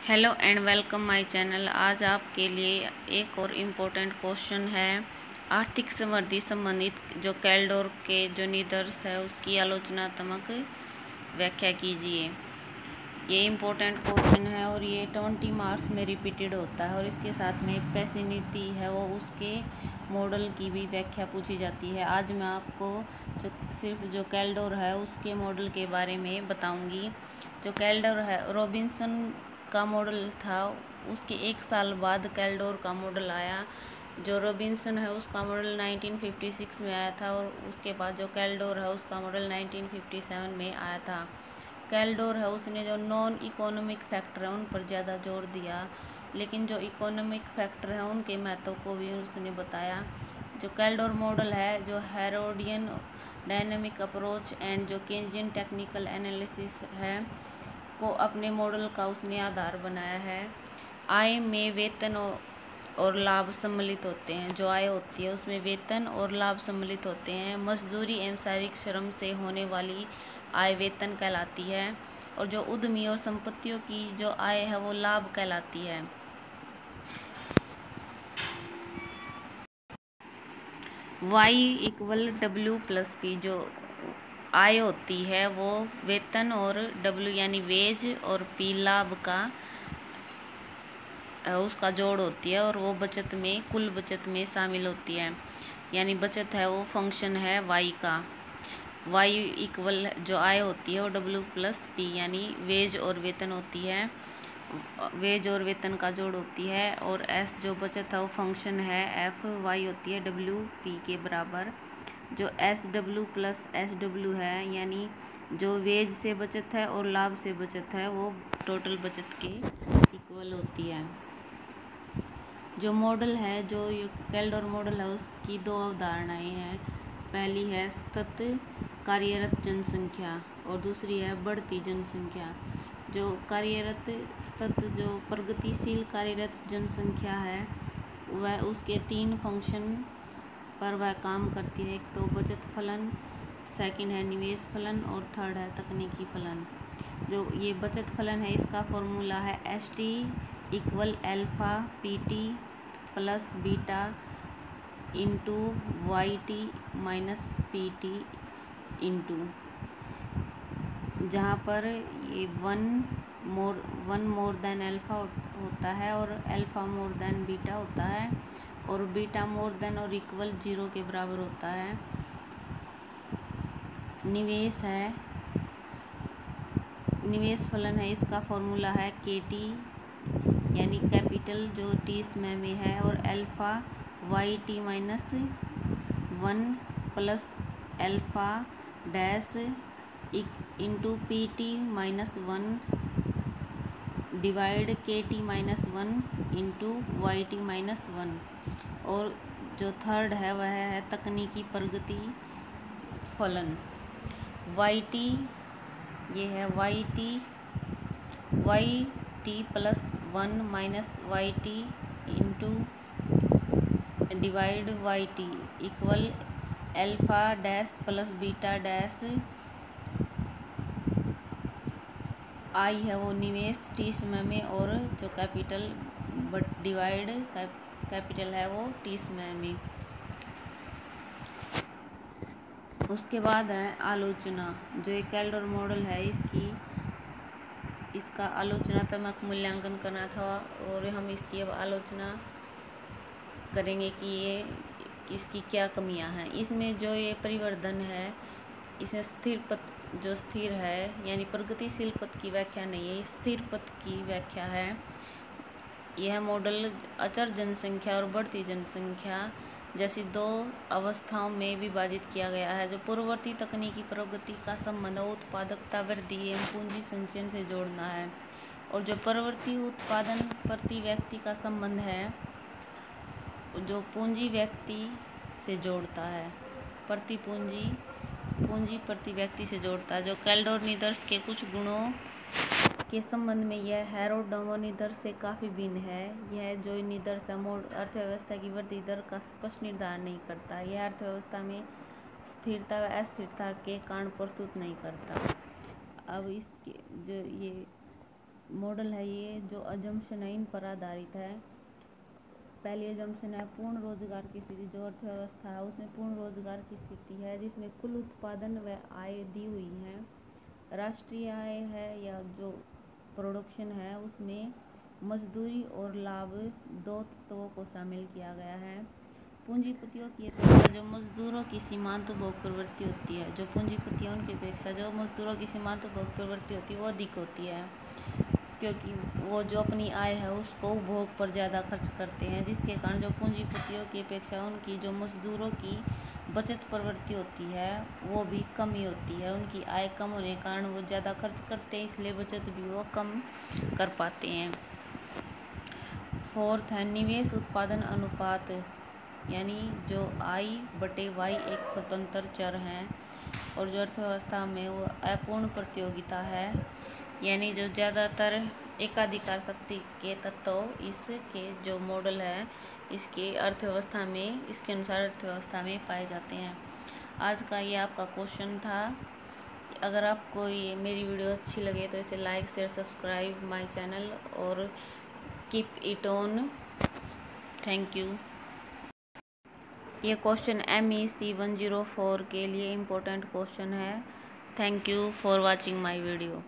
Hello and welcome my channel. आज आपके लिए एक और इम्पोर्टेंट क्वेश्चन है। आर्थिक समृद्धि संबंधित जो कैल्डोर के जो निष्कर्ष है उसकी आलोचनात्मक व्याख्या कीजिए। ये इम्पोर्टेंट क्वेश्चन है और ये 20 मार्क्स में रिपीटेड होता है और इसके साथ में पैसे नीति है वो उसके मॉडल की भी व्याख्या पूछी जाती है। आज मैं आपको सिर्फ जो कैल्डोर है उसके मॉडल के बारे में बताऊंगी। जो कैल्डोर है रॉबिन्सन का मॉडल था, उसके एक साल बाद कैल्डोर का मॉडल आया। जो रॉबिन्सन है उसका मॉडल 1956 में आया था और उसके बाद जो कैल्डोर है उसका मॉडल 1957 में आया था। कैल्डोर है उसने जो नॉन इकोनॉमिक फैक्टर है उन पर ज़्यादा जोर दिया, लेकिन जो इकोनॉमिक फैक्टर है उनके महत्व को भी उसने बताया। जो कैल्डोर मॉडल है जो हेरोडियन डायनेमिक अप्रोच एंड जो केंजियन टेक्निकल एनालिसिस है को अपने मॉडल का उसने आधार बनाया है। आय में वेतन और लाभ सम्मिलित होते हैं। जो आय होती है उसमें वेतन और लाभ सम्मिलित होते हैं। मजदूरी एवं शारीरिक श्रम से होने वाली आय वेतन कहलाती है और जो उद्यमी और संपत्तियों की जो आय है वो लाभ कहलाती है। Y=W+P जो आय होती है वो वेतन और W यानी वेज और P लाभ का उसका जोड़ होती है और वो बचत में कुल बचत में शामिल होती है। यानी बचत है वो फंक्शन है Y का। Y इक्वल जो आय होती है वो W+P यानी वेज और वेतन होती है। वेज और वेतन का जोड़ होती है और S जो बचत है वो फंक्शन है FY होती है WP के बराबर। जो SW+SW है यानी जो वेज से बचत है और लाभ से बचत है वो टोटल बचत के इक्वल होती है। जो मॉडल है जो ये कैल्डोर मॉडल है उसकी दो अवधारणाएं हैं। पहली है सतत कार्यरत जनसंख्या और दूसरी है बढ़ती जनसंख्या। जो कार्यरत सतत जो प्रगतिशील कार्यरत जनसंख्या है वह उसके 3 फंक्शन पर वह काम करती है। एक तो बचत फलन, सेकंड है निवेश फलन और थर्ड है तकनीकी फलन। जो ये बचत फलन है इसका फॉर्मूला है ST=अल्फा PT plus beta into YT minus PT into, जहाँ पर ये वन मोर देन अल्फा होता है और अल्फा मोर देन बीटा होता है और बीटा मोर देन और इक्वल 0 के बराबर होता है। निवेश फलन है इसका फॉर्मूला है KT यानी कैपिटल जो T समय में है और alpha YT minus 1 plus alpha dash into PT minus 1 divide KT minus 1 into YT minus 1। और जो थर्ड है वह है तकनीकी प्रगति फलन YT। ये है YT plus 1 minus YT into divide YT equal alpha dash plus beta dash. आई है वो निवेश T समय में और जो कैपिटल डिवाइड कैपिटल है वो T समय में। उसके बाद है आलोचना। जो एक कैल्डोर मॉडल है इसका आलोचनात्मक मूल्यांकन करना था और हम इसकी अब आलोचना करेंगे कि इसकी क्या कमियां हैं। इसमें जो ये परिवर्धन है इसमें स्थिर पथ जो स्थिर है यानी प्रगतिशील पथ की व्याख्या नहीं है, स्थिर पथ की व्याख्या है। यह मॉडल अचर जनसंख्या और बढ़ती जनसंख्या जैसी दो अवस्थाओं में विभाजित किया गया है। जो पूर्ववर्ती तकनीकी प्रगति का संबंध उत्पादकता वृद्धि एवं पूंजी संचयन से जोड़ना है और जो परवर्ती उत्पादन प्रति व्यक्ति का संबंध है जो पूंजी व्यक्ति से जोड़ता है पूंजी प्रति व्यक्ति से जोड़ता है। जो कैल्डोर निष्कर्ष के कुछ गुणों के संबंध में यह हेरोडोमो निष्कर्ष से काफ़ी भिन्न है। यह जो निष्कर्ष अर्थव्यवस्था की वृद्धि दर का स्पष्ट निर्धारण नहीं करता। यह अर्थव्यवस्था में स्थिरता व अस्थिरता के कारण प्रस्तुत नहीं करता। अब इसके जो ये मॉडल है ये जो अजम्पशन है इन पर आधारित है। पहली अजम्पशन है पूर्ण रोजगार की स्थिति। जो अर्थव्यवस्था है उसमें पूर्ण रोजगार की स्थिति है जिसमें कुल उत्पादन व आय दी हुई है। राष्ट्रीय आय है या जो प्रोडक्शन है उसमें मजदूरी और लाभ दो तत्वों को शामिल किया गया है। पूंजीपतियों की अपेक्षा जो मजदूरों की सीमांत उपभोग प्रवृत्ति होती है, जो पूंजीपति है उनकी अपेक्षा जो मजदूरों की सीमांत उपभोग प्रवृत्ति होती है वो अधिक होती है, क्योंकि वो जो अपनी आय है उसको उपभोग पर ज़्यादा खर्च करते हैं, जिसके कारण जो पूंजीपतियों की अपेक्षा उनकी जो मजदूरों की बचत प्रवृत्ति होती है वो भी कम ही होती है। उनकी आय कम होने के कारण वो ज़्यादा खर्च करते हैं, इसलिए बचत भी वो कम कर पाते हैं। फोर्थ है निवेश उत्पादन अनुपात, यानी जो आई बटे वाई एक स्वतंत्र चर है और जो अर्थव्यवस्था में वो अपूर्ण प्रतियोगिता है, यानी जो ज़्यादातर एकाधिकार शक्ति के तत्व इसके जो मॉडल है इसके अर्थव्यवस्था में इसके अनुसार अर्थव्यवस्था में पाए जाते हैं। आज का ये आपका क्वेश्चन था। अगर आपको ये मेरी वीडियो अच्छी लगे तो इसे like share subscribe my channel और keep it on. Thank you. ये क्वेश्चन MEC 104 के लिए इम्पोर्टेंट क्वेश्चन है। Thank you for watching my video.